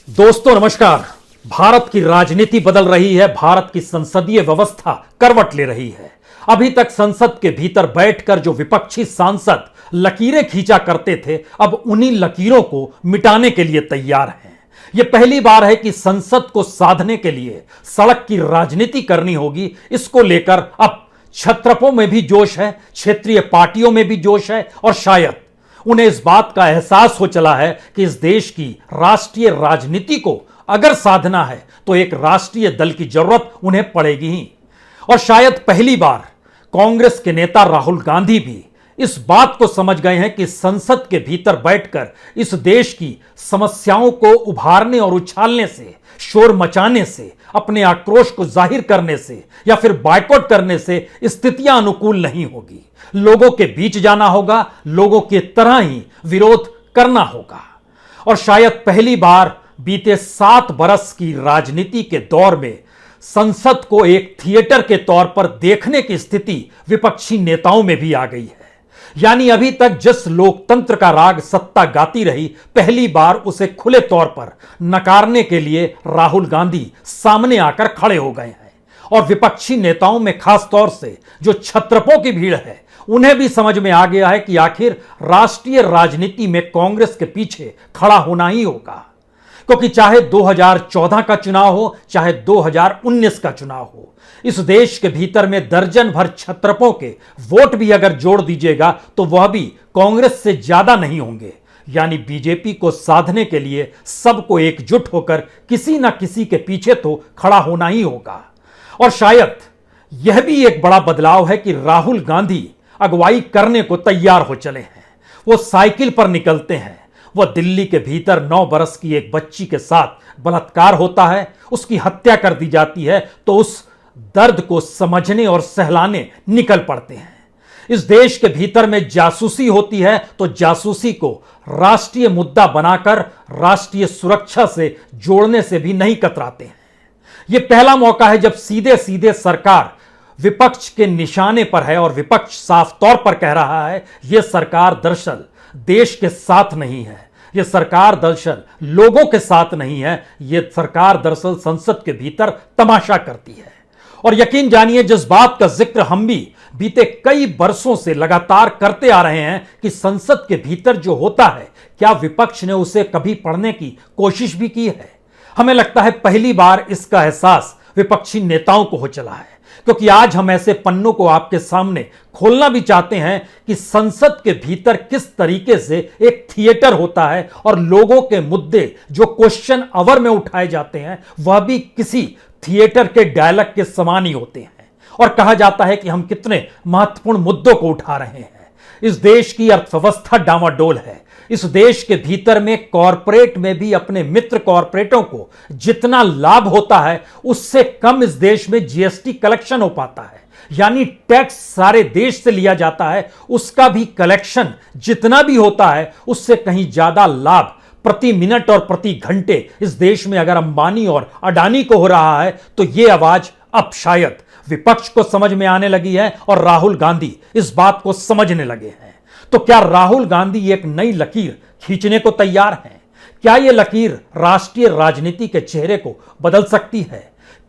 दोस्तों नमस्कार। भारत की राजनीति बदल रही है, भारत की संसदीय व्यवस्था करवट ले रही है। अभी तक संसद के भीतर बैठकर जो विपक्षी सांसद लकीरें खींचा करते थे, अब उन्हीं लकीरों को मिटाने के लिए तैयार हैं। यह पहली बार है कि संसद को साधने के लिए सड़क की राजनीति करनी होगी। इसको लेकर अब क्षत्रपों में भी जोश है, क्षेत्रीय पार्टियों में भी जोश है और शायद उन्हें इस बात का एहसास हो चला है कि इस देश की राष्ट्रीय राजनीति को अगर साधना है तो एक राष्ट्रीय दल की जरूरत उन्हें पड़ेगी ही। और शायद पहली बार कांग्रेस के नेता राहुल गांधी भी इस बात को समझ गए हैं कि संसद के भीतर बैठकर इस देश की समस्याओं को उभारने और उछालने से, शोर मचाने से, अपने आक्रोश को जाहिर करने से या फिर बायकॉट करने से स्थितियां अनुकूल नहीं होगी। लोगों के बीच जाना होगा, लोगों की तरह ही विरोध करना होगा। और शायद पहली बार बीते 7 बरस की राजनीति के दौर में संसद को एक थिएटर के तौर पर देखने की स्थिति विपक्षी नेताओं में भी आ गई है। यानी अभी तक जिस लोकतंत्र का राग सत्ता गाती रही, पहली बार उसे खुले तौर पर नकारने के लिए राहुल गांधी सामने आकर खड़े हो गए हैं। और विपक्षी नेताओं में खास तौर से जो क्षत्रपों की भीड़ है, उन्हें भी समझ में आ गया है कि आखिर राष्ट्रीय राजनीति में कांग्रेस के पीछे खड़ा होना ही होगा। क्योंकि चाहे 2014 का चुनाव हो, चाहे 2019 का चुनाव हो, इस देश के भीतर में दर्जन भर क्षत्रपों के वोट भी अगर जोड़ दीजिएगा तो वह भी कांग्रेस से ज्यादा नहीं होंगे। यानी बीजेपी को साधने के लिए सबको एकजुट होकर किसी ना किसी के पीछे तो खड़ा होना ही होगा। और शायद यह भी एक बड़ा बदलाव है कि राहुल गांधी अगुवाई करने को तैयार हो चले हैं। वो साइकिल पर निकलते हैं। वह दिल्ली के भीतर 9 बरस की एक बच्ची के साथ बलात्कार होता है, उसकी हत्या कर दी जाती है, तो उस दर्द को समझने और सहलाने निकल पड़ते हैं। इस देश के भीतर में जासूसी होती है तो जासूसी को राष्ट्रीय मुद्दा बनाकर राष्ट्रीय सुरक्षा से जोड़ने से भी नहीं कतराते हैं। यह पहला मौका है जब सीधे सीधे सरकार विपक्ष के निशाने पर है और विपक्ष साफ तौर पर कह रहा है यह सरकार दरअसल देश के साथ नहीं है, यह सरकार दरअसल लोगों के साथ नहीं है, यह सरकार दरअसल संसद के भीतर तमाशा करती है। और यकीन जानिए, जिस बात का जिक्र हम भी बीते कई बरसों से लगातार करते आ रहे हैं कि संसद के भीतर जो होता है, क्या विपक्ष ने उसे कभी पढ़ने की कोशिश भी की है? हमें लगता है पहली बार इसका एहसास विपक्षी नेताओं को हो चला है। क्योंकि आज हम ऐसे पन्नों को आपके सामने खोलना भी चाहते हैं कि संसद के भीतर किस तरीके से एक थिएटर होता है और लोगों के मुद्दे जो क्वेश्चन आवर में उठाए जाते हैं वह भी किसी थिएटर के डायलॉग के समान ही होते हैं। और कहा जाता है कि हम कितने महत्वपूर्ण मुद्दों को उठा रहे हैं। इस देश की अर्थव्यवस्था डामाडोल है। इस देश के भीतर में कॉरपोरेट में भी अपने मित्र कॉरपोरेटों को जितना लाभ होता है उससे कम इस देश में जीएसटी कलेक्शन हो पाता है। यानी टैक्स सारे देश से लिया जाता है, उसका भी कलेक्शन जितना भी होता है उससे कहीं ज्यादा लाभ प्रति मिनट और प्रति घंटे इस देश में अगर अंबानी और अडानी को हो रहा है तो यह आवाज अब शायद विपक्ष को समझ में आने लगी है और राहुल गांधी इस बात को समझने लगे हैं। तो क्या राहुल गांधी एक नई लकीर खींचने को तैयार हैं? क्या यह लकीर राष्ट्रीय राजनीति के चेहरे को बदल सकती है?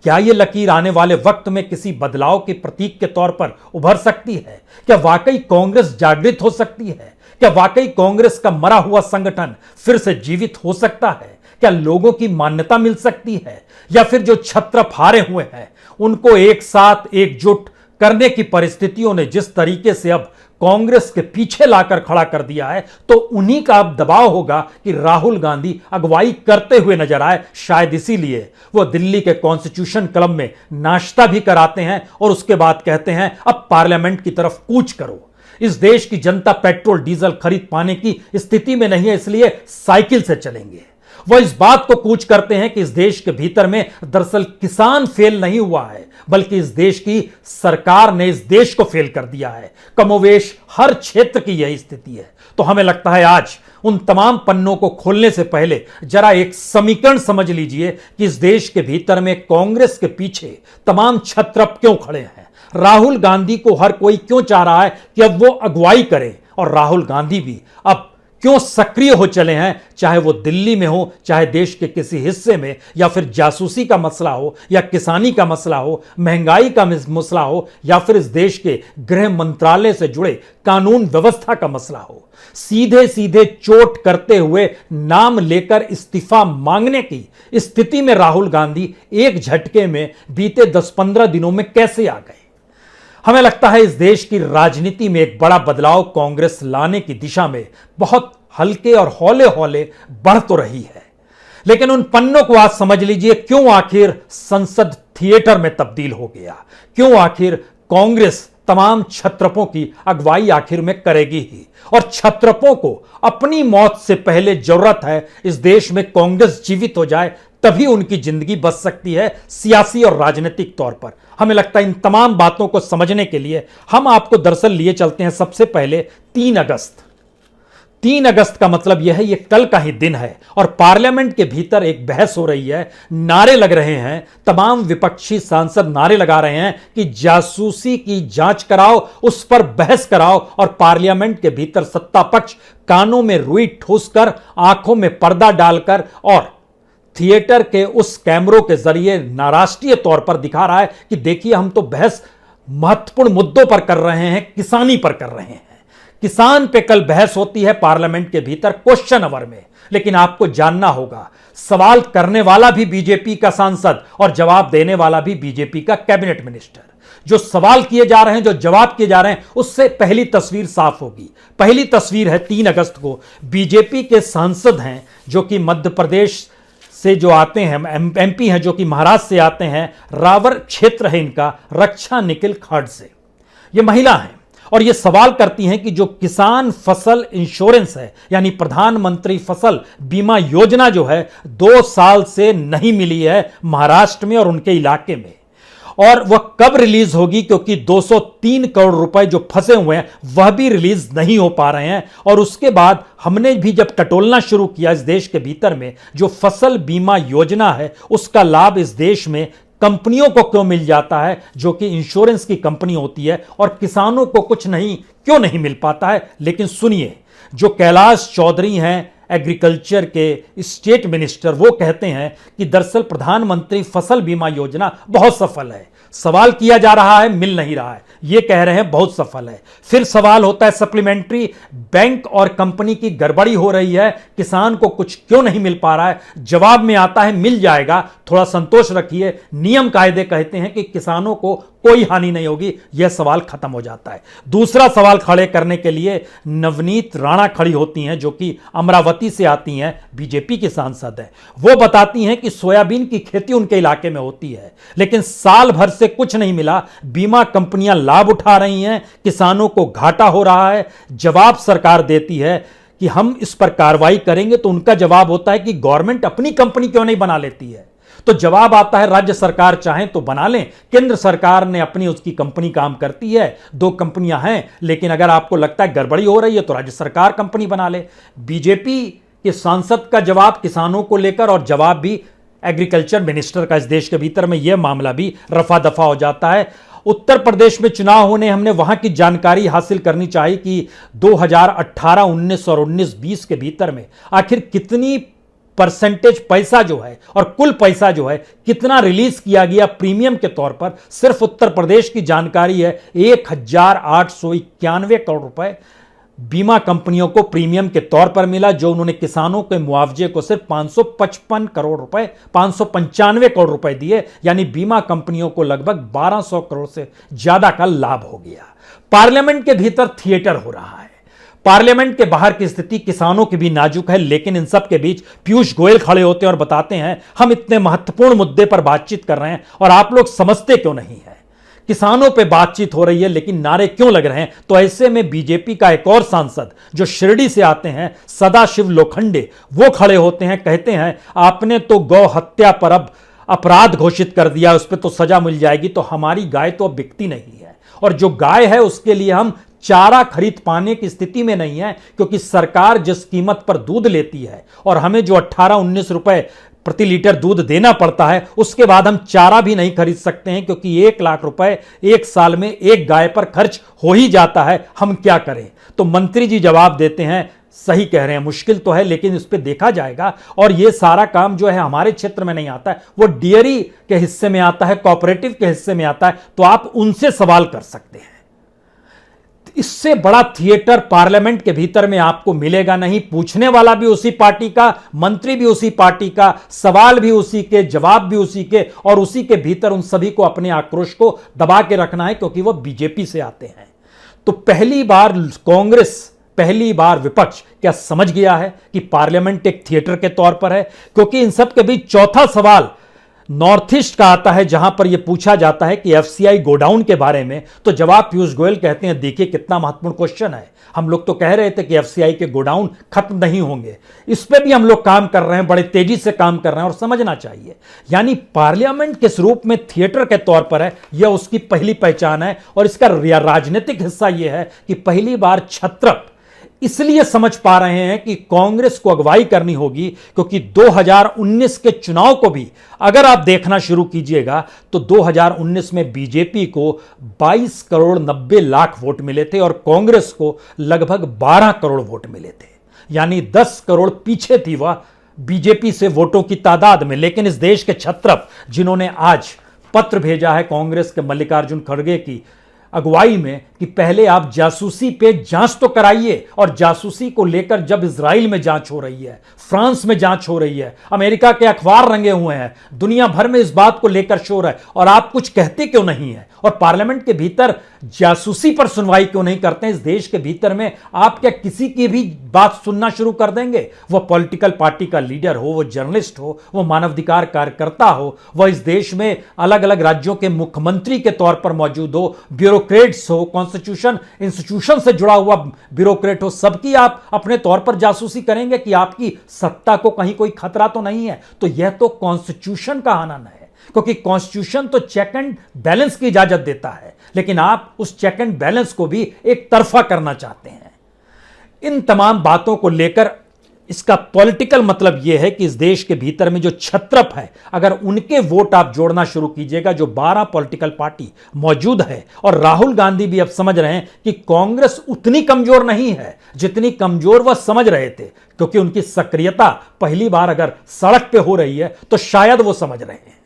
क्या यह लकीर आने वाले वक्त में किसी बदलाव के प्रतीक के तौर पर उभर सकती है? क्या वाकई कांग्रेस जागृत हो सकती है? क्या वाकई कांग्रेस का मरा हुआ संगठन फिर से जीवित हो सकता है? क्या लोगों की मान्यता मिल सकती है? या फिर जो छत्र हारे हुए हैं उनको एक साथ एकजुट करने की परिस्थितियों ने जिस तरीके से अब कांग्रेस के पीछे लाकर खड़ा कर दिया है, तो उन्हीं का अब दबाव होगा कि राहुल गांधी अगुवाई करते हुए नजर आए। शायद इसीलिए वो दिल्ली के कॉन्स्टिट्यूशन क्लब में नाश्ता भी कराते हैं और उसके बाद कहते हैं अब पार्लियामेंट की तरफ कूच करो। इस देश की जनता पेट्रोल डीजल खरीद पाने की स्थिति में नहीं है, इसलिए साइकिल से चलेंगे। वो इस बात को कूच करते हैं कि इस देश के भीतर में दरअसल किसान फेल नहीं हुआ है, बल्कि इस देश की सरकार ने इस देश को फेल कर दिया है। कमोवेश हर क्षेत्र की यही स्थिति है। तो हमें लगता है आज उन तमाम पन्नों को खोलने से पहले जरा एक समीकरण समझ लीजिए कि इस देश के भीतर में कांग्रेस के पीछे तमाम क्षत्रप क्यों खड़े हैं। राहुल गांधी को हर कोई क्यों चाह रहा है कि अब वो अगुवाई करें, और राहुल गांधी भी अब क्यों सक्रिय हो चले हैं, चाहे वो दिल्ली में हो, चाहे देश के किसी हिस्से में, या फिर जासूसी का मसला हो, या किसानी का मसला हो, महंगाई का मसला हो, या फिर इस देश के गृह मंत्रालय से जुड़े कानून व्यवस्था का मसला हो। सीधे सीधे चोट करते हुए नाम लेकर इस्तीफा मांगने की स्थिति में राहुल गांधी एक झटके में बीते 10-15 दिनों में कैसे आ गए। हमें लगता है इस देश की राजनीति में एक बड़ा बदलाव कांग्रेस लाने की दिशा में बहुत हल्के और हौले हौले बढ़ तो रही है, लेकिन उन पन्नों को आज समझ लीजिए क्यों आखिर संसद थिएटर में तब्दील हो गया, क्यों आखिर कांग्रेस तमाम क्षत्रपों की अगुवाई आखिर में करेगी ही। और क्षत्रपों को अपनी मौत से पहले जरूरत है इस देश में कांग्रेस जीवित हो जाए, तभी उनकी जिंदगी बच सकती है सियासी और राजनीतिक तौर पर। हमें लगता है इन तमाम बातों को समझने के लिए हम आपको दरअसल लिए चलते हैं सबसे पहले 3 अगस्त। 3 अगस्त का मतलब यह है ये कल का ही दिन है और पार्लियामेंट के भीतर एक बहस हो रही है, नारे लग रहे हैं, तमाम विपक्षी सांसद नारे लगा रहे हैं कि जासूसी की जांच कराओ, उस पर बहस कराओ। और पार्लियामेंट के भीतर सत्ता पक्ष कानों में रुई ठूसकर, आंखों में पर्दा डालकर और थिएटर के उस कैमरों के जरिए नाराष्ट्रीय तौर पर दिखा रहा है कि देखिए हम तो बहस महत्वपूर्ण मुद्दों पर कर रहे हैं, किसानी पर कर रहे हैं। किसान पे कल बहस होती है पार्लियामेंट के भीतर क्वेश्चन आवर में, लेकिन आपको जानना होगा सवाल करने वाला भी बीजेपी का सांसद और जवाब देने वाला भी बीजेपी का कैबिनेट मिनिस्टर। जो सवाल किए जा रहे हैं, जो जवाब किए जा रहे हैं, उससे पहली तस्वीर साफ होगी। पहली तस्वीर है 3 अगस्त को बीजेपी के सांसद हैं जो कि मध्य प्रदेश से जो आते हैं, एमपी हैं जो कि महाराष्ट्र से आते हैं, रावर क्षेत्र है इनका, रक्षा निखिल खड़ से। ये महिला हैं और ये सवाल करती हैं कि जो किसान फसल इंश्योरेंस है, यानी प्रधानमंत्री फसल बीमा योजना जो है 2 साल से नहीं मिली है महाराष्ट्र में और उनके इलाके में, और वह कब रिलीज होगी, क्योंकि 203 करोड़ रुपए जो फंसे हुए हैं वह भी रिलीज नहीं हो पा रहे हैं। और उसके बाद हमने भी जब टटोलना शुरू किया इस देश के भीतर में, जो फसल बीमा योजना है उसका लाभ इस देश में कंपनियों को क्यों मिल जाता है जो कि इंश्योरेंस की कंपनी होती है, और किसानों को कुछ नहीं क्यों नहीं मिल पाता है। लेकिन सुनिए, जो कैलाश चौधरी हैं एग्रीकल्चर के स्टेट मिनिस्टर, वो कहते हैं कि दरअसल प्रधानमंत्री फसल बीमा योजना बहुत सफल है। सवाल किया जा रहा है मिल नहीं रहा है, ये कह रहे हैं बहुत सफल है। फिर सवाल होता है सप्लीमेंट्री बैंक और कंपनी की गड़बड़ी हो रही है, किसान को कुछ क्यों नहीं मिल पा रहा है। जवाब में आता है मिल जाएगा, थोड़ा संतोष रखिए, नियम कायदे कहते हैं कि किसानों को कोई हानि नहीं होगी। यह सवाल खत्म हो जाता है। दूसरा सवाल खड़े करने के लिए नवनीत राणा खड़ी होती हैं जो कि अमरावती से आती हैं, बीजेपी की सांसद हैं। वो बताती हैं कि सोयाबीन की खेती उनके इलाके में होती है, लेकिन साल भर से कुछ नहीं मिला, बीमा कंपनियां लाभ उठा रही हैं, किसानों को घाटा हो रहा है। जवाब सरकार देती है कि हम इस पर कार्रवाई करेंगे, तो उनका जवाब होता है कि गवर्नमेंट अपनी कंपनी क्यों नहीं बना लेती है। तो जवाब आता है राज्य सरकार चाहे तो बना लें, केंद्र सरकार ने अपनी उसकी कंपनी काम करती है, 2 कंपनियां हैं, लेकिन अगर आपको लगता है गड़बड़ी हो रही है तो राज्य सरकार कंपनी बना ले। बीजेपी के सांसद का जवाब किसानों को लेकर और जवाब भी एग्रीकल्चर मिनिस्टर का इस देश के भीतर में यह मामला भी रफा दफा हो जाता है। उत्तर प्रदेश में चुनाव होने, हमने वहां की जानकारी हासिल करनी चाहिए कि 2018, 19 और 19-20 के भीतर में आखिर कितनी परसेंटेज पैसा जो है और कुल पैसा जो है कितना रिलीज किया गया प्रीमियम के तौर पर। सिर्फ उत्तर प्रदेश की जानकारी है 1891 करोड़ रुपए बीमा कंपनियों को प्रीमियम के तौर पर मिला, जो उन्होंने किसानों के मुआवजे को सिर्फ 555 करोड़ रुपए 595 करोड़ रुपए दिए, यानी बीमा कंपनियों को लगभग 1200 करोड़ से ज्यादा का लाभ हो गया। पार्लियामेंट के भीतर थिएटर हो रहा है, पार्लियामेंट के बाहर की स्थिति किसानों की भी नाजुक है, लेकिन इन सब के बीच पीयूष गोयल खड़े होते हैं और बताते हैं हम इतने महत्वपूर्ण मुद्दे पर बातचीत कर रहे हैं और आप लोग समझते क्यों नहीं है। किसानों पे बातचीत हो रही है लेकिन नारे क्यों लग रहे हैं। तो ऐसे में बीजेपी का एक और सांसद जो शिरडी से आते हैं, सदाशिव लोखंडे, वो खड़े होते हैं, कहते हैं आपने तो गौ हत्या पर अब अपराध घोषित कर दिया, उस पर तो सजा मिल जाएगी, तो हमारी गाय तो अब बिकती नहीं है, और जो गाय है उसके लिए हम चारा खरीद पाने की स्थिति में नहीं है, क्योंकि सरकार जिस कीमत पर दूध लेती है और हमें जो 18-19 रुपए प्रति लीटर दूध देना पड़ता है, उसके बाद हम चारा भी नहीं खरीद सकते हैं, क्योंकि 1 लाख रुपए एक साल में एक गाय पर खर्च हो ही जाता है। हम क्या करें। तो मंत्री जी जवाब देते हैं सही कह रहे हैं, मुश्किल तो है, लेकिन इस पे देखा जाएगा। और ये सारा काम जो है हमारे क्षेत्र में नहीं आता है, वो डेयरी के हिस्से में आता है, कोऑपरेटिव के हिस्से में आता है, तो आप उनसे सवाल कर सकते हैं। इससे बड़ा थिएटर पार्लियामेंट के भीतर में आपको मिलेगा नहीं। पूछने वाला भी उसी पार्टी का, मंत्री भी उसी पार्टी का, सवाल भी उसी के, जवाब भी उसी के, और उसी के भीतर उन सभी को अपने आक्रोश को दबा के रखना है, क्योंकि वो बीजेपी से आते हैं। तो पहली बार कांग्रेस, पहली बार विपक्ष क्या समझ गया है कि पार्लियामेंट एक थिएटर के तौर पर है। क्योंकि इन सब के बीच चौथा सवाल नॉर्थ ईस्ट का आता है, जहां पर यह पूछा जाता है कि एफसीआई गोडाउन के बारे में, तो जवाब पीयूष गोयल कहते हैं, देखिए कितना महत्वपूर्ण क्वेश्चन है। हम लोग तो कह रहे थे कि एफसीआई के गोडाउन खत्म नहीं होंगे, इस पे भी हम लोग काम कर रहे हैं, बड़े तेजी से काम कर रहे हैं, और समझना चाहिए। यानी पार्लियामेंट किस रूप में थिएटर के तौर पर है, यह उसकी पहली पहचान है। और इसका राजनीतिक हिस्सा यह है कि पहली बार छत्रप इसलिए समझ पा रहे हैं कि कांग्रेस को अगुवाई करनी होगी, क्योंकि 2019 के चुनाव को भी अगर आप देखना शुरू कीजिएगा तो 2019 में बीजेपी को 22 करोड़ 90 लाख वोट मिले थे और कांग्रेस को लगभग 12 करोड़ वोट मिले थे। यानी 10 करोड़ पीछे थी वह बीजेपी से वोटों की तादाद में। लेकिन इस देश के छत्रप जिन्होंने आज पत्र भेजा है कांग्रेस के मल्लिकार्जुन खड़गे की अगुवाई में कि पहले आप जासूसी पे जांच तो कराइए, और जासूसी को लेकर जब इजराइल में जांच हो रही है, फ्रांस में जांच हो रही है, अमेरिका के अखबार रंगे हुए हैं, दुनिया भर में इस बात को लेकर शोर है, और आप कुछ कहते क्यों नहीं है? और पार्लियामेंट के भीतर जासूसी पर सुनवाई क्यों नहीं करते हैं? इस देश के भीतर में आप क्या किसी की भी बात सुनना शुरू कर देंगे? वह पॉलिटिकल पार्टी का लीडर हो, वो जर्नलिस्ट हो, वो मानवाधिकार कार्यकर्ता हो, वह इस देश में अलग अलग राज्यों के मुख्यमंत्री के तौर पर मौजूद हो, ब्यूरोक्रेट्स हो, कॉन्स्टिट्यूशन इंस्टीट्यूशन से जुड़ा हुआ ब्यूरोक्रेट हो, सबकी आप अपने तौर पर जासूसी करेंगे कि आपकी सत्ता को कहीं कोई खतरा तो नहीं है? तो यह तो कॉन्स्टिट्यूशन का हनन है, क्योंकि कॉन्स्टिट्यूशन तो चेक एंड बैलेंस की इजाजत देता है, लेकिन आप उस चेक एंड बैलेंस को भी एक तरफा करना चाहते हैं। इन तमाम बातों को लेकर इसका पॉलिटिकल मतलब यह है कि इस देश के भीतर में जो छत्रप है, अगर उनके वोट आप जोड़ना शुरू कीजिएगा, जो 12 पॉलिटिकल पार्टी मौजूद है, और राहुल गांधी भी अब समझ रहे हैं कि कांग्रेस उतनी कमजोर नहीं है जितनी कमजोर वह समझ रहे थे, क्योंकि उनकी सक्रियता पहली बार अगर सड़क पे हो रही है तो शायद वो समझ रहे हैं।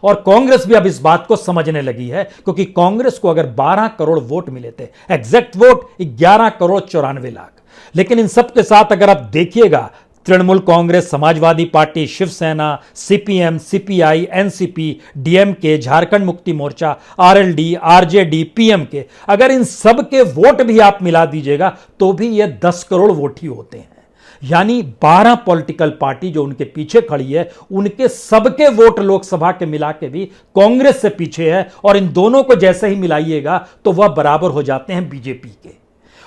और कांग्रेस भी अब इस बात को समझने लगी है, क्योंकि कांग्रेस को अगर 12 करोड़ वोट मिले थे, एग्जैक्ट वोट 11 करोड़ 94 लाख। लेकिन इन सब के साथ अगर आप देखिएगा, Trinamool Congress, Samajwadi party, Shiv Sena, CPM, CPI, NCP, DMK, Jharkhand Mukti Morcha, RLD, RJD, PMK, अगर इन सब के वोट भी आप मिला दीजिएगा तो भी ये 10 करोड़ वोट ही होते हैं। यानी 12 पॉलिटिकल पार्टी जो उनके पीछे खड़ी है, उनके सबके वोट लोकसभा के मिला के भी कांग्रेस से पीछे है, और इन दोनों को जैसे ही मिलाइएगा तो वह बराबर हो जाते हैं बीजेपी के।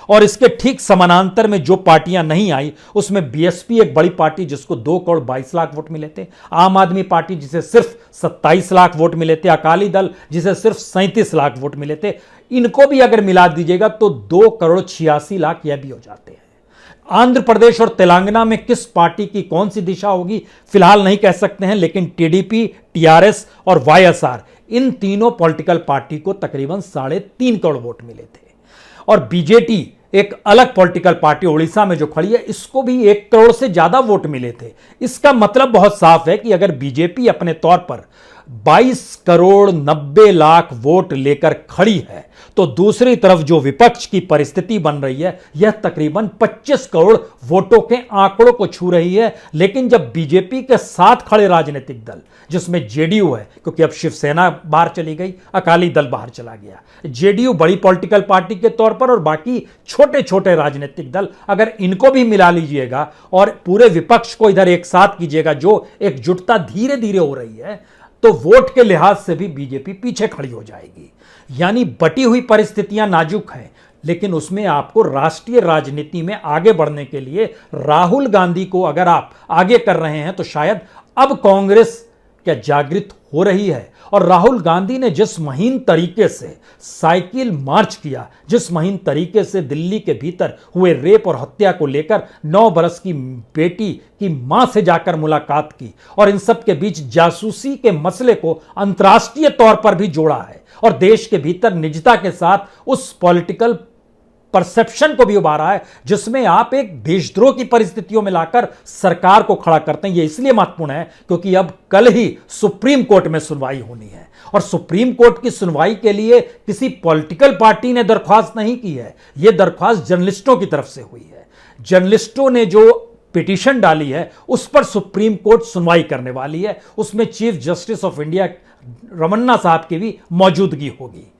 और इसके ठीक समानांतर में जो पार्टियां नहीं आई, उसमें बीएसपी एक बड़ी पार्टी जिसको 2 करोड़ 22 लाख वोट मिले थे, आम आदमी पार्टी जिसे सिर्फ 27 लाख वोट मिले थे, अकाली दल जिसे सिर्फ 37 लाख वोट मिले थे, इनको भी अगर मिला दीजिएगा तो 2 करोड़ 86 लाख यह भी हो जाते हैं। आंध्र प्रदेश और तेलंगाना में किस पार्टी की कौन सी दिशा होगी फिलहाल नहीं कह सकते हैं, लेकिन टीडीपी, टीआरएस और वाईएसआर, इन तीनों पॉलिटिकल पार्टी को तकरीबन 3.5 करोड़ वोट मिले थे। और बीजेटी एक अलग पॉलिटिकल पार्टी उड़ीसा में जो खड़ी है, इसको भी 1 करोड़ से ज्यादा वोट मिले थे। इसका मतलब बहुत साफ है कि अगर बीजेपी अपने तौर पर 22 करोड़ 90 लाख वोट लेकर खड़ी है, तो दूसरी तरफ जो विपक्ष की परिस्थिति बन रही है, यह तकरीबन 25 करोड़ वोटों के आंकड़ों को छू रही है। लेकिन जब बीजेपी के साथ खड़े राजनीतिक दल, जिसमें जेडीयू है, क्योंकि अब शिवसेना बाहर चली गई, अकाली दल बाहर चला गया, जेडीयू बड़ी पॉलिटिकल पार्टी के तौर पर, और बाकी छोटे छोटे राजनीतिक दल, अगर इनको भी मिला लीजिएगा और पूरे विपक्ष को इधर एक साथ कीजिएगा, जो एकजुटता धीरे धीरे हो रही है, तो वोट के लिहाज से भी बीजेपी पीछे खड़ी हो जाएगी। यानी बटी हुई परिस्थितियां नाजुक हैं, लेकिन उसमें आपको राष्ट्रीय राजनीति में आगे बढ़ने के लिए राहुल गांधी को अगर आप आगे कर रहे हैं, तो शायद अब कांग्रेस क्या जागृत हो रही है। और राहुल गांधी ने जिस महीन तरीके से साइकिल मार्च किया, जिस महीन तरीके से दिल्ली के भीतर हुए रेप और हत्या को लेकर 9 बरस की बेटी की मां से जाकर मुलाकात की, और इन सब के बीच जासूसी के मसले को अंतर्राष्ट्रीय तौर पर भी जोड़ा है, और देश के भीतर निजता के साथ उस पॉलिटिकल परसेप्शन को भी उभारा है, जिसमें आप एक देशद्रोह की परिस्थितियों में लाकर सरकार को खड़ा करते हैं। यह इसलिए महत्वपूर्ण है क्योंकि अब कल ही सुप्रीम कोर्ट में सुनवाई होनी है और सुप्रीम कोर्ट की सुनवाई के लिए किसी पॉलिटिकल पार्टी ने दरख्वास्त नहीं की है। यह दरख्वास्त जर्नलिस्टों की तरफ से हुई है। जर्नलिस्टों ने जो पिटीशन डाली है उस पर सुप्रीम कोर्ट सुनवाई करने वाली है। उसमें chief justice of India Ramana sahab की भी मौजूदगी होगी।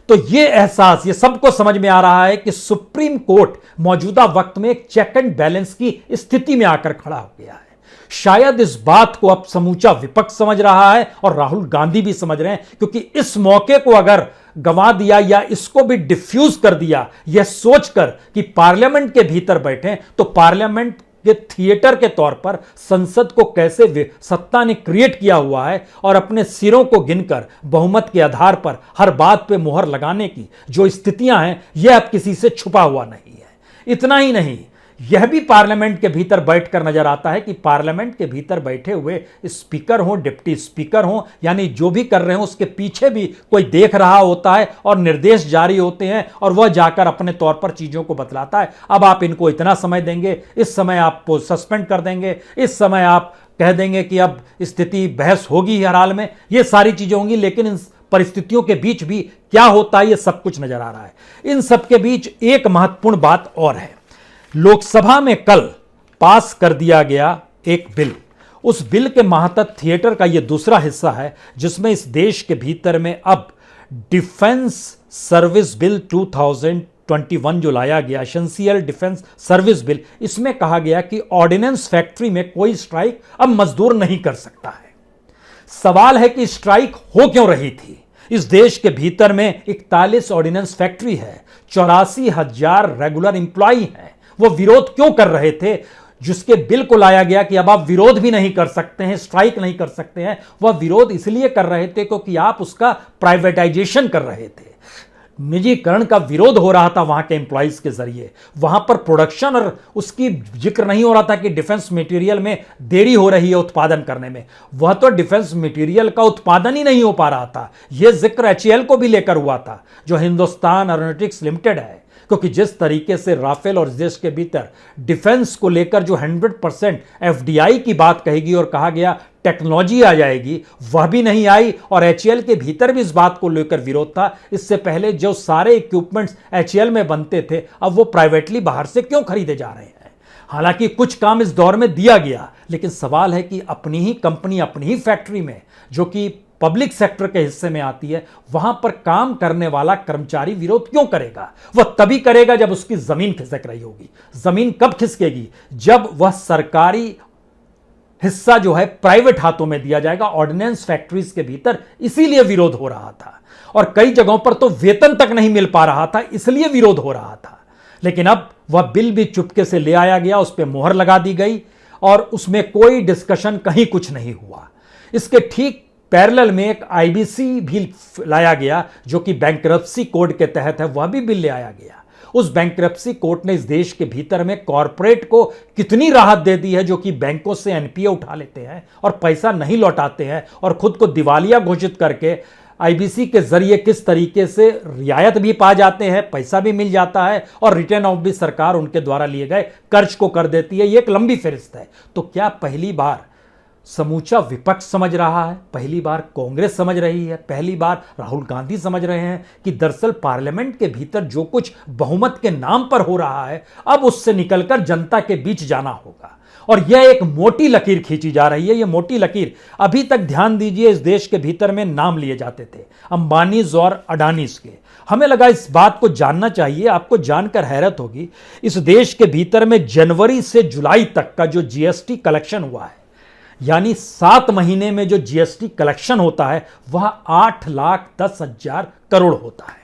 तो यह एहसास, यह सबको समझ में आ रहा है कि सुप्रीम कोर्ट मौजूदा वक्त में एक चेक एंड बैलेंस की स्थिति में आकर खड़ा हो गया है। शायद इस बात को अब समूचा विपक्ष समझ रहा है और राहुल गांधी भी समझ रहे हैं, क्योंकि इस मौके को अगर गंवा दिया या इसको भी डिफ्यूज कर दिया यह सोचकर कि पार्लियामेंट के भीतर बैठे, तो पार्लियामेंट के थिएटर के तौर पर संसद को कैसे सत्ता ने क्रिएट किया हुआ है और अपने सिरों को गिनकर बहुमत के आधार पर हर बात पे मुहर लगाने की जो स्थितियां हैं, यह अब किसी से छुपा हुआ नहीं है। इतना ही नहीं, यह भी पार्लियामेंट के भीतर बैठकर नजर आता है कि पार्लियामेंट के भीतर बैठे हुए स्पीकर हो, डिप्टी स्पीकर हो, यानी जो भी कर रहे हो उसके पीछे भी कोई देख रहा होता है और निर्देश जारी होते हैं और वह जाकर अपने तौर पर चीजों को बतलाता है। अब आप इनको इतना समय देंगे, इस समय आपको सस्पेंड कर देंगे, इस समय आप कह देंगे कि अब स्थिति बहस होगी हर हाल में, ये सारी चीजें होंगी। लेकिन इन परिस्थितियों के बीच भी क्या होता है, ये सब कुछ नजर आ रहा है। इन सबके बीच एक महत्वपूर्ण बात और है। लोकसभा में कल पास कर दिया गया एक बिल, उस बिल के मातहत थिएटर का यह दूसरा हिस्सा है जिसमें इस देश के भीतर में अब डिफेंस सर्विस बिल 2021 जो लाया गया, एसेंशियल डिफेंस सर्विस बिल, इसमें कहा गया कि ऑर्डिनेंस फैक्ट्री में कोई स्ट्राइक अब मजदूर नहीं कर सकता है। सवाल है कि स्ट्राइक हो क्यों रही थी। इस देश के भीतर में 41 ऑर्डिनेंस फैक्ट्री है, 84,000 रेगुलर इंप्लॉई हैं। वो विरोध क्यों कर रहे थे, जिसके बिल को लाया गया कि अब आप विरोध भी नहीं कर सकते हैं, स्ट्राइक नहीं कर सकते हैं। वह विरोध इसलिए कर रहे थे क्योंकि आप उसका प्राइवेटाइजेशन कर रहे थे, निजीकरण का विरोध हो रहा था वहां के एम्प्लॉइज के जरिए। वहां पर प्रोडक्शन और उसकी जिक्र नहीं हो रहा था कि डिफेंस मटेरियल में देरी हो रही है उत्पादन करने में। वह तो डिफेंस मटेरियल का उत्पादन ही नहीं हो पा रहा था। यह जिक्र एचएएल को भी लेकर हुआ था, जो हिंदुस्तान एरोनॉटिक्स लिमिटेड है, क्योंकि जिस तरीके से राफेल और देश के भीतर डिफेंस को लेकर जो 100% एफडीआई की बात कहेगी और कहा गया टेक्नोलॉजी आ जाएगी, वह भी नहीं आई। और एचएएल के भीतर भी इस बात को लेकर विरोध था। इससे पहले जो सारे इक्विपमेंट्स एचएएल में बनते थे, अब वो प्राइवेटली बाहर से क्यों खरीदे जा रहे हैं। हालांकि कुछ काम इस दौर में दिया गया, लेकिन सवाल है कि अपनी ही कंपनी, अपनी ही फैक्ट्री में, जो कि पब्लिक सेक्टर के हिस्से में आती है, वहां पर काम करने वाला कर्मचारी विरोध क्यों करेगा। वह तभी करेगा जब उसकी जमीन खिसक रही होगी। जमीन कब खिसकेगी, जब वह सरकारी हिस्सा जो है प्राइवेट हाथों में दिया जाएगा। ऑर्डिनेंस फैक्ट्रीज के भीतर इसीलिए विरोध हो रहा था और कई जगहों पर तो वेतन तक नहीं मिल पा रहा था, इसलिए विरोध हो रहा था। लेकिन अब वह बिल भी चुपके से ले आया गया, उस पर मोहर लगा दी गई और उसमें कोई डिस्कशन, कहीं कुछ नहीं हुआ। इसके ठीक पैरेलल में एक आईबीसी भी लाया गया, जो कि बैंकरप्सी कोड के तहत है, वह भी बिल ले आया गया। उस बैंकरप्सी कोर्ट ने इस देश के भीतर में कॉरपोरेट को कितनी राहत दे दी है, जो कि बैंकों से एनपीए उठा लेते हैं और पैसा नहीं लौटाते हैं और खुद को दिवालिया घोषित करके आईबीसी के जरिए किस तरीके से रियायत भी पा जाते हैं, पैसा भी मिल जाता है और रिटर्न ऑफ भी सरकार उनके द्वारा लिए गए कर्ज को कर देती है। ये एक लंबी फहरिस्त है। तो क्या पहली बार समूचा विपक्ष समझ रहा है, पहली बार कांग्रेस समझ रही है, पहली बार राहुल गांधी समझ रहे हैं कि दरअसल पार्लियामेंट के भीतर जो कुछ बहुमत के नाम पर हो रहा है, अब उससे निकलकर जनता के बीच जाना होगा। और यह एक मोटी लकीर खींची जा रही है। यह मोटी लकीर, अभी तक ध्यान दीजिए, इस देश के भीतर में नाम लिए जाते थे अंबानीज और अडानीज के। हमें लगा इस बात को जानना चाहिए। आपको जानकर हैरत होगी, इस देश के भीतर में जनवरी से जुलाई तक का जो जीएसटी कलेक्शन हुआ है, यानी 7 महीने में जो जीएसटी कलेक्शन होता है, वह 8,10,000 करोड़ होता है।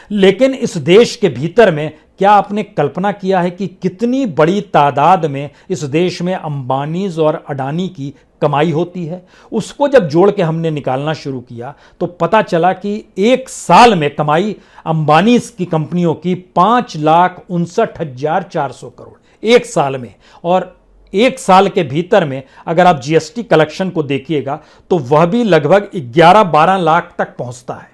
लेकिन इस देश के भीतर में क्या आपने कल्पना किया है कि कितनी बड़ी तादाद में इस देश में अंबानीज और अडानी की कमाई होती है। उसको जब जोड़ के हमने निकालना शुरू किया तो पता चला कि एक साल में कमाई अंबानीज की कंपनियों की 5,59,400 करोड़ एक साल में। और एक साल के भीतर में अगर आप जीएसटी कलेक्शन को देखिएगा तो वह भी लगभग 11-12 लाख तक पहुंचता है।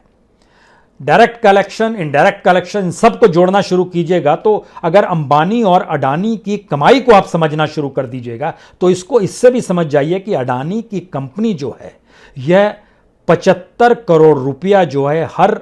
डायरेक्ट कलेक्शन, इनडायरेक्ट कलेक्शन, इन सबको जोड़ना शुरू कीजिएगा तो अगर अंबानी और अडानी की कमाई को आप समझना शुरू कर दीजिएगा तो इसको इससे भी समझ जाइए कि अडानी की कंपनी जो है यह 75 करोड़ रुपया जो है हर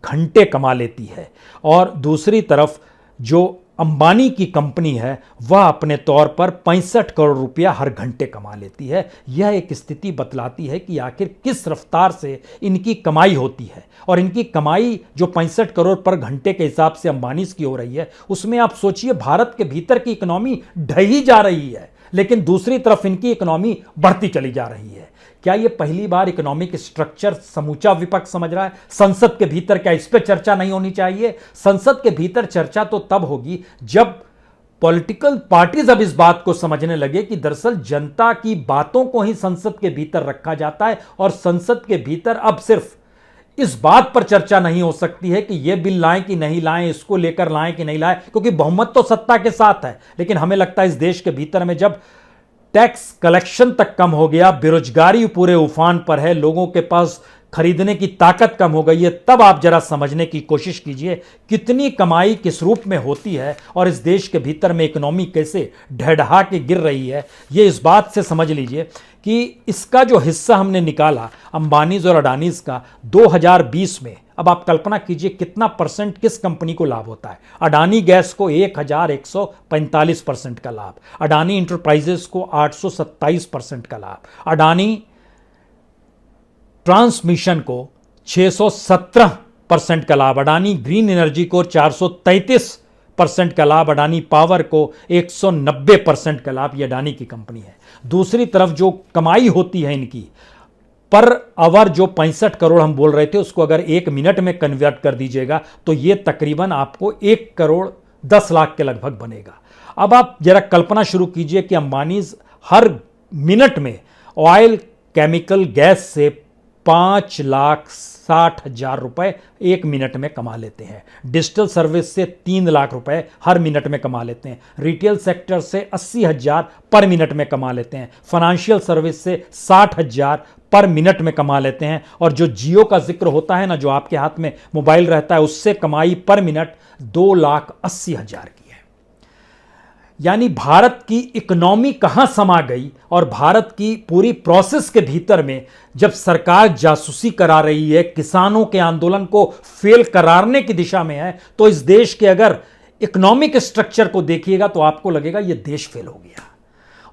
घंटे कमा लेती है, और दूसरी तरफ जो अंबानी की कंपनी है वह अपने तौर पर 65 करोड़ रुपया हर घंटे कमा लेती है। यह एक स्थिति बतलाती है कि आखिर किस रफ्तार से इनकी कमाई होती है, और इनकी कमाई जो 65 करोड़ पर घंटे के हिसाब से अंबानी की हो रही है, उसमें आप सोचिए भारत के भीतर की इकोनॉमी ढही जा रही है, लेकिन दूसरी तरफ इनकी इकोनॉमी बढ़ती चली जा रही है। क्या यह पहली बार इकोनॉमिक स्ट्रक्चर समूचा विपक्ष समझ रहा है? संसद के भीतर क्या इस पर चर्चा नहीं होनी चाहिए? संसद के भीतर चर्चा तो तब होगी जब पॉलिटिकल पार्टीज अब इस बात को समझने लगे कि दरअसल जनता की बातों को ही संसद के भीतर रखा जाता है, और संसद के भीतर अब सिर्फ इस बात पर चर्चा नहीं हो सकती है कि यह बिल लाएं कि नहीं लाएं, इसको लेकर लाएं कि नहीं लाएं, क्योंकि बहुमत तो सत्ता के साथ है। लेकिन हमें लगता है इस देश के भीतर में जब टैक्स कलेक्शन तक कम हो गया, बेरोजगारी पूरे उफान पर है, लोगों के पास खरीदने की ताकत कम हो गई है, तब आप जरा समझने की कोशिश कीजिए कितनी कमाई किस रूप में होती है और इस देश के भीतर में इकोनॉमी कैसे ढहढहा के गिर रही है। ये इस बात से समझ लीजिए कि इसका जो हिस्सा हमने निकाला अंबानीज और अडानीज का 2020 में, अब आप कल्पना कीजिए कितना परसेंट किस कंपनी को लाभ होता है। अडानी गैस को 1145% का लाभ, अडानी इंटरप्राइजेस को 827% का लाभ, अडानी ट्रांसमिशन को 617% का लाभ, अडानी ग्रीन एनर्जी को 433% का लाभ, अडानी पावर को 190% का लाभ। ये अडानी की कंपनी है। दूसरी तरफ जो कमाई होती है इनकी पर आवर, जो 65 करोड़ हम बोल रहे थे, उसको अगर 1 मिनट में कन्वर्ट कर दीजिएगा तो ये तकरीबन आपको 1 करोड़ 10 लाख के लगभग बनेगा। अब आप जरा कल्पना शुरू कीजिए कि अंबानीज हर मिनट में ऑयल, केमिकल, गैस से 5,60,000 रुपए 1 मिनट में कमा लेते हैं, डिजिटल सर्विस से 3 लाख रुपए हर मिनट में कमा लेते हैं, रिटेल सेक्टर से 80,000 पर मिनट में कमा लेते हैं, फाइनेंशियल सर्विस से 60,000 पर मिनट में कमा लेते हैं, और जो जियो का जिक्र होता है ना, जो आपके हाथ में मोबाइल रहता है, उससे कमाई पर मिनट 2,80,000 की है। यानी भारत की इकोनॉमी कहां समा गई, और भारत की पूरी प्रोसेस के भीतर में जब सरकार जासूसी करा रही है, किसानों के आंदोलन को फेल करारने की दिशा में है, तो इस देश के अगर इकोनॉमिक स्ट्रक्चर को देखिएगा तो आपको लगेगा यह देश फेल हो गया।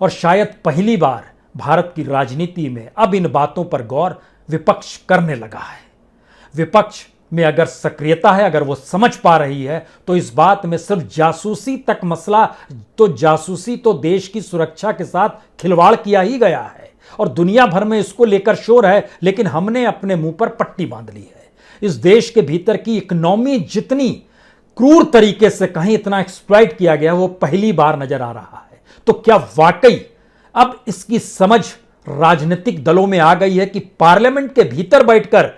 और शायद पहली बार भारत की राजनीति में अब इन बातों पर गौर विपक्ष करने लगा है। विपक्ष में अगर सक्रियता है, अगर वो समझ पा रही है, तो इस बात में सिर्फ जासूसी तक मसला, तो जासूसी तो देश की सुरक्षा के साथ खिलवाड़ किया ही गया है और दुनिया भर में इसको लेकर शोर है, लेकिन हमने अपने मुंह पर पट्टी बांध ली है। इस देश के भीतर की इकोनॉमी जितनी क्रूर तरीके से कहीं इतना एक्सप्लॉइट किया गया, वो पहली बार नजर आ रहा है। तो क्या वाकई अब इसकी समझ राजनीतिक दलों में आ गई है कि पार्लियामेंट के भीतर बैठकर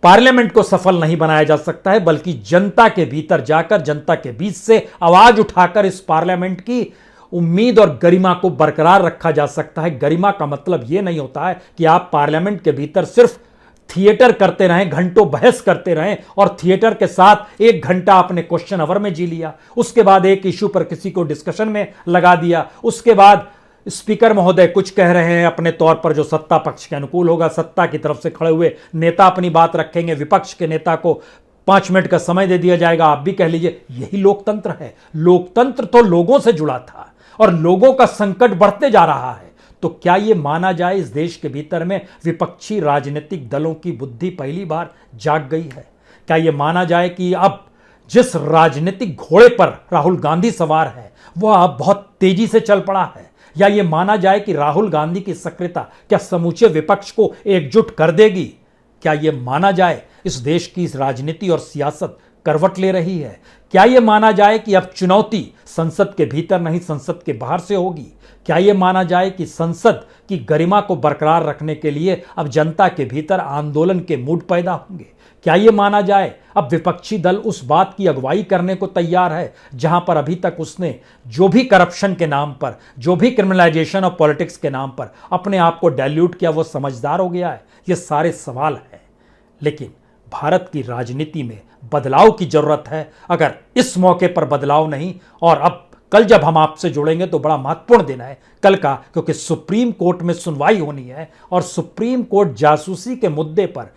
पार्लियामेंट को सफल नहीं बनाया जा सकता है, बल्कि जनता के भीतर जाकर, जनता के बीच से आवाज उठाकर इस पार्लियामेंट की उम्मीद और गरिमा को बरकरार रखा जा सकता है। गरिमा का मतलब यह नहीं होता है कि आप पार्लियामेंट के भीतर सिर्फ थिएटर करते रहें, घंटों बहस करते रहें, और थिएटर के साथ 1 घंटा आपने क्वेश्चन आवर में जी लिया, उसके बाद एक इश्यू पर किसी को डिस्कशन में लगा दिया, उसके बाद स्पीकर महोदय कुछ कह रहे हैं अपने तौर पर जो सत्ता पक्ष के अनुकूल होगा, सत्ता की तरफ से खड़े हुए नेता अपनी बात रखेंगे, विपक्ष के नेता को 5 मिनट का समय दे दिया जाएगा, आप भी कह लीजिए। यही लोकतंत्र है। लोकतंत्र तो लोगों से जुड़ा था और लोगों का संकट बढ़ते जा रहा है। तो क्या यह माना जाए इस देश के भीतर में विपक्षी राजनीतिक दलों की बुद्धि पहली बार जाग गई है? क्या यह माना जाए कि अब जिस राजनीतिक घोड़े पर राहुल गांधी सवार है वह अब बहुत तेजी से चल पड़ा है? या यह माना जाए कि राहुल गांधी की सक्रियता क्या समूचे विपक्ष को एकजुट कर देगी? क्या यह माना जाए इस देश की इस राजनीति और सियासत करवट ले रही है? क्या यह माना जाए कि अब चुनौती संसद के भीतर नहीं, संसद के बाहर से होगी? क्या यह माना जाए कि संसद की गरिमा को बरकरार रखने के लिए अब जनता के भीतर आंदोलन के मूड पैदा होंगे? क्या यह माना जाए अब विपक्षी दल उस बात की अगुवाई करने को तैयार है जहां पर अभी तक उसने जो भी करप्शन के नाम पर, जो भी क्रिमिनलाइजेशन ऑफ पॉलिटिक्स के नाम पर अपने आप को डाइल्यूट किया, वो समझदार हो गया है? ये सारे सवाल हैं। लेकिन भारत की राजनीति में बदलाव की जरूरत है। अगर इस मौके पर बदलाव नहीं, और अब कल जब हम आपसे जुड़ेंगे तो बड़ा महत्वपूर्ण दिन है कल का, क्योंकि सुप्रीम कोर्ट में सुनवाई होनी है और सुप्रीम कोर्ट जासूसी के मुद्दे पर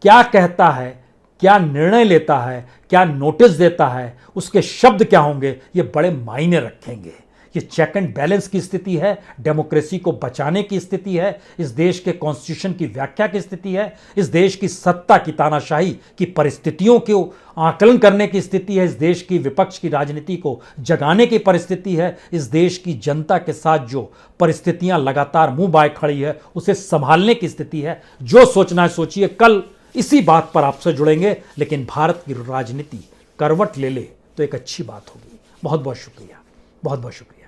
क्या कहता है, क्या निर्णय लेता है, क्या नोटिस देता है, उसके शब्द क्या होंगे, ये बड़े मायने रखेंगे। ये चेक एंड बैलेंस की स्थिति है, डेमोक्रेसी को बचाने की स्थिति है, इस देश के कॉन्स्टिट्यूशन की व्याख्या की स्थिति है, इस देश की सत्ता की तानाशाही की परिस्थितियों को आकलन करने की स्थिति है, इस देश की विपक्ष की राजनीति को जगाने की परिस्थिति है, इस देश की जनता के साथ जो परिस्थितियां लगातार मुंह बाए खड़ी है उसे संभालने की स्थिति है। जो सोचना है सोचिए, कल इसी बात पर आपसे जुड़ेंगे। लेकिन भारत की राजनीति करवट ले ले तो एक अच्छी बात होगी। बहुत बहुत शुक्रिया, बहुत बहुत शुक्रिया।